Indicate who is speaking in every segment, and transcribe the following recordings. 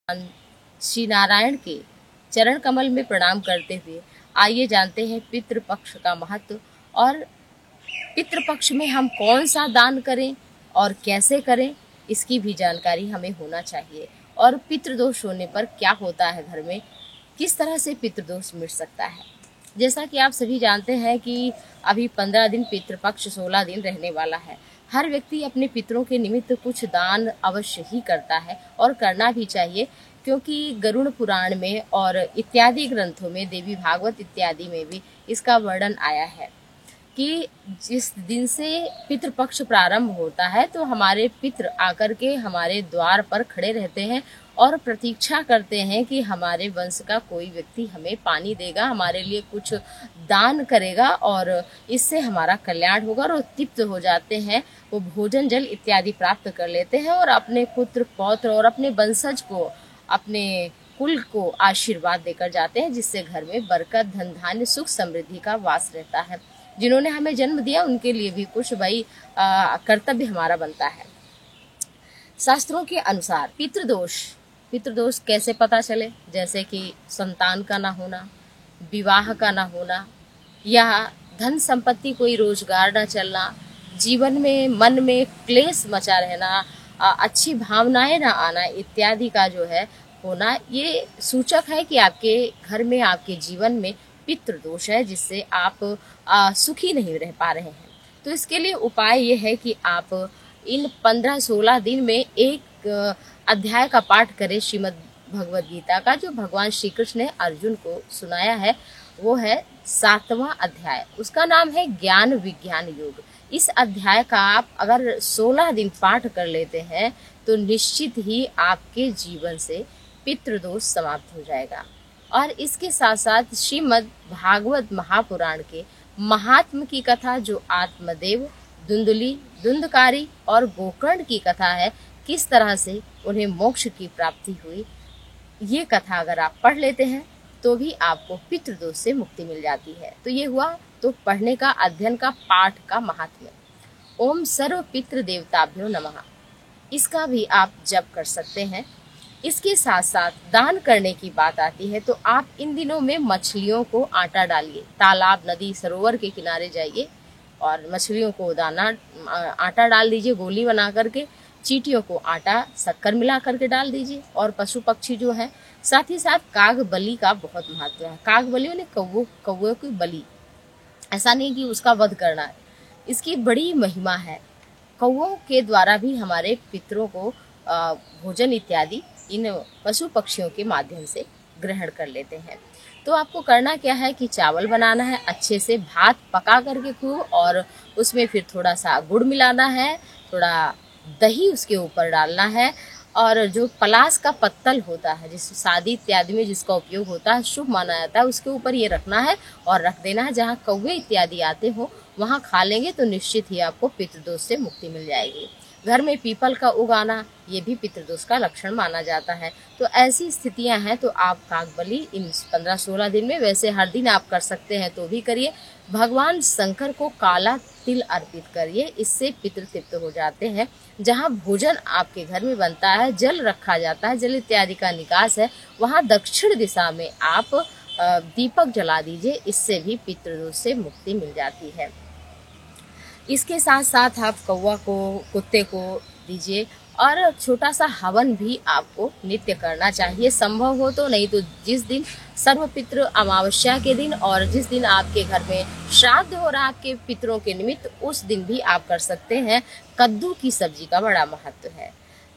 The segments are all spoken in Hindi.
Speaker 1: श्री नारायण के चरण कमल में प्रणाम करते हुए आइए जानते हैं पितृपक्ष का महत्व और पितृपक्ष में हम कौन सा दान करें और कैसे करें, इसकी भी जानकारी हमें होना चाहिए। और पितृदोष होने पर क्या होता है घर में, किस तरह से पितृदोष मिट सकता है। जैसा कि आप सभी जानते हैं कि अभी 15 दिन पितृपक्ष 16 दिन रहने वाला है। हर व्यक्ति अपने पितरों के निमित्त कुछ दान अवश्य ही करता है और करना भी चाहिए, क्योंकि गरुड़ पुराण में और इत्यादि ग्रंथों में, देवी भागवत इत्यादि में भी इसका वर्णन आया है कि जिस दिन से पितृपक्ष प्रारंभ होता है तो हमारे पितृ आकर के हमारे द्वार पर खड़े रहते हैं और प्रतीक्षा करते हैं कि हमारे वंश का कोई व्यक्ति हमें पानी देगा, हमारे लिए कुछ दान करेगा और इससे हमारा कल्याण होगा। और तृप्त हो जाते हैं, वो भोजन जल इत्यादि प्राप्त कर लेते हैं और अपने पुत्र पौत्र और अपने वंशज को, अपने कुल को आशीर्वाद देकर जाते हैं, जिससे घर में बरकत, धन धान्य, सुख समृद्धि का वास रहता है। जिन्होंने हमें जन्म दिया उनके लिए भी कुछ कर्तव्य हमारा बनता है। शास्त्रों के अनुसार पितृदोष कैसे पता चले, जैसे कि संतान का ना होना, विवाह का ना होना, या धन संपत्ति, कोई रोजगार ना चलना, जीवन में मन में क्लेश मचा रहना, अच्छी भावनाएं ना आना इत्यादि का जो है होना, ये सूचक है कि आपके घर में, आपके जीवन में पितृदोष है, जिससे आप सुखी नहीं रह पा रहे हैं। तो इसके लिए उपाय ये है कि आप इन 15-16 दिन में एक अध्याय का पाठ करें श्रीमद् भगवद गीता का, जो भगवान श्री कृष्ण ने अर्जुन को सुनाया है। वो है 7वां अध्याय, उसका नाम है ज्ञान विज्ञान योग। इस अध्याय का आप अगर 16 दिन पाठ कर लेते हैं तो निश्चित ही आपके जीवन से पितृदोष समाप्त हो जाएगा। और इसके साथ साथ श्रीमद् भागवत महापुराण के महात्म की कथा, जो आत्मदेव, धुंधली, धुंधकारी और गोकर्ण की कथा है, किस तरह से उन्हें मोक्ष की प्राप्ति हुई, ये कथा अगर आप पढ़ लेते हैं तो भी आपको पितृदोष से मुक्ति मिल जाती है। तो ये हुआ तो पढ़ने का, अध्ययन का, पाठ का महात्म्य। ओम सर्व पितृ देवताभ्यो नमः, इसका भी आप जप कर सकते हैं। इसके साथ साथ दान करने की बात आती है तो आप इन दिनों में मछलियों को आटा डालिए। तालाब, नदी, सरोवर के किनारे जाइए और मछलियों को आटा डाल दीजिए, गोली बना करके। चींटियों को आटा शक्कर मिला करके डाल दीजिए। और पशु पक्षी जो है, साथ ही साथ काग बलि का बहुत महत्व है। काग बलि यानी कौवे की बलि, ऐसा नहीं कि उसका वध करना है, इसकी बड़ी महिमा है। कौवों के द्वारा भी हमारे पितरों को भोजन इत्यादि इन पशु पक्षियों के माध्यम से ग्रहण कर लेते हैं। तो आपको करना क्या है कि चावल बनाना है, अच्छे से भात पका करके खूब, और उसमें फिर थोड़ा सा गुड़ मिलाना है, थोड़ा दही उसके ऊपर डालना है, और जो पलास का पत्तल होता है, जिस शादी इत्यादि में जिसका उपयोग होता है, शुभ माना जाता है, उसके ऊपर ये रखना है और रख देना है। जहाँ कौवे इत्यादि आते हो वहाँ खा लेंगे तो निश्चित ही आपको पितृदोष से मुक्ति मिल जाएगी। घर में पीपल का उगाना, ये भी पितृदोष का लक्षण माना जाता है। तो ऐसी स्थितियां हैं तो आप कागबली इन 15-16 दिन में, वैसे हर दिन आप कर सकते हैं तो भी करिए। भगवान शंकर को काला तिल अर्पित करिए, इससे पितृ तृप्त हो जाते हैं। जहाँ भोजन आपके घर में बनता है, जल रखा जाता है, जल इत्यादि का निकास है, वहाँ दक्षिण दिशा में आप दीपक जला दीजिए, इससे भी पितृदोष से मुक्ति मिल जाती है। इसके साथ साथ आप कौवा को, कुत्ते को दीजिए, और छोटा सा हवन भी आपको नित्य करना चाहिए, संभव हो तो। नहीं तो जिस दिन सर्वपितृ अमावस्या के दिन और जिस दिन आपके घर में श्राद्ध हो रहा है आपके पितरों के निमित्त, उस दिन भी आप कर सकते हैं। कद्दू की सब्जी का बड़ा महत्व है,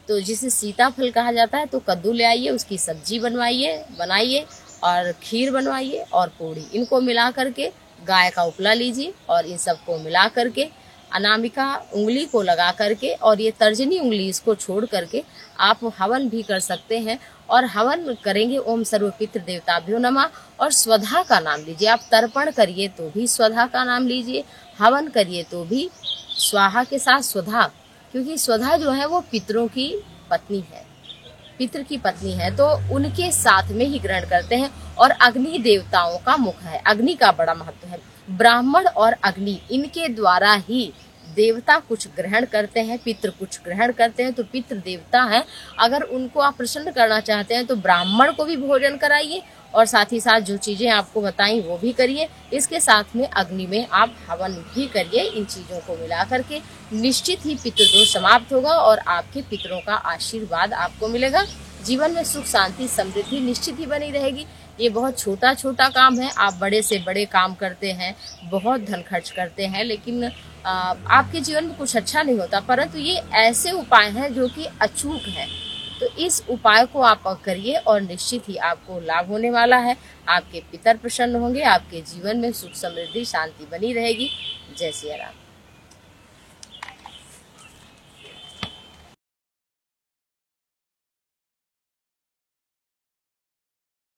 Speaker 1: तो जिसे सीताफल कहा जाता है, तो कद्दू ले आइए, उसकी सब्जी बनाइए और खीर बनवाइए और पूड़ी, इनको मिला करके गाय का उपला लीजिए और इन सबको मिला करके अनामिका उंगली को लगा करके, और ये तर्जनी उंगली इसको छोड़ करके आप हवन भी कर सकते हैं। और हवन करेंगे ओम सर्व पितृ देवताभ्यो नमः, और स्वधा का नाम लीजिए। आप तर्पण करिए तो भी स्वधा का नाम लीजिए, हवन करिए तो भी स्वाहा के साथ स्वधा, क्योंकि स्वधा जो है वो पितरों की पत्नी है, पितृ की पत्नी है, तो उनके साथ में ही ग्रहण करते हैं। और अग्नि देवताओं का मुख है, अग्नि का बड़ा महत्व है। ब्राह्मण और अग्नि, इनके द्वारा ही देवता कुछ ग्रहण करते हैं, पितृ कुछ ग्रहण करते हैं। तो पितृ देवता हैं, अगर उनको आप प्रसन्न करना चाहते हैं तो ब्राह्मण को भी भोजन कराइए और साथ ही साथ जो चीज़ें आपको बताई वो भी करिए। इसके साथ में अग्नि में आप हवन भी करिए। इन चीज़ों को मिला करके निश्चित ही पितृदोष समाप्त होगा और आपके पितरों का आशीर्वाद आपको मिलेगा। जीवन में सुख शांति समृद्धि निश्चित ही बनी रहेगी। ये बहुत छोटा छोटा काम है, आप बड़े से बड़े काम करते हैं, बहुत धन खर्च करते हैं, लेकिन आपके जीवन में कुछ अच्छा नहीं होता। परंतु ये ऐसे उपाय हैं जो कि अचूक हैं। तो इस उपाय को आप करिए और निश्चित ही आपको लाभ होने वाला है। आपके पितर प्रसन्न होंगे, आपके जीवन में सुख समृद्धि शांति बनी रहेगी। जय सिया राम।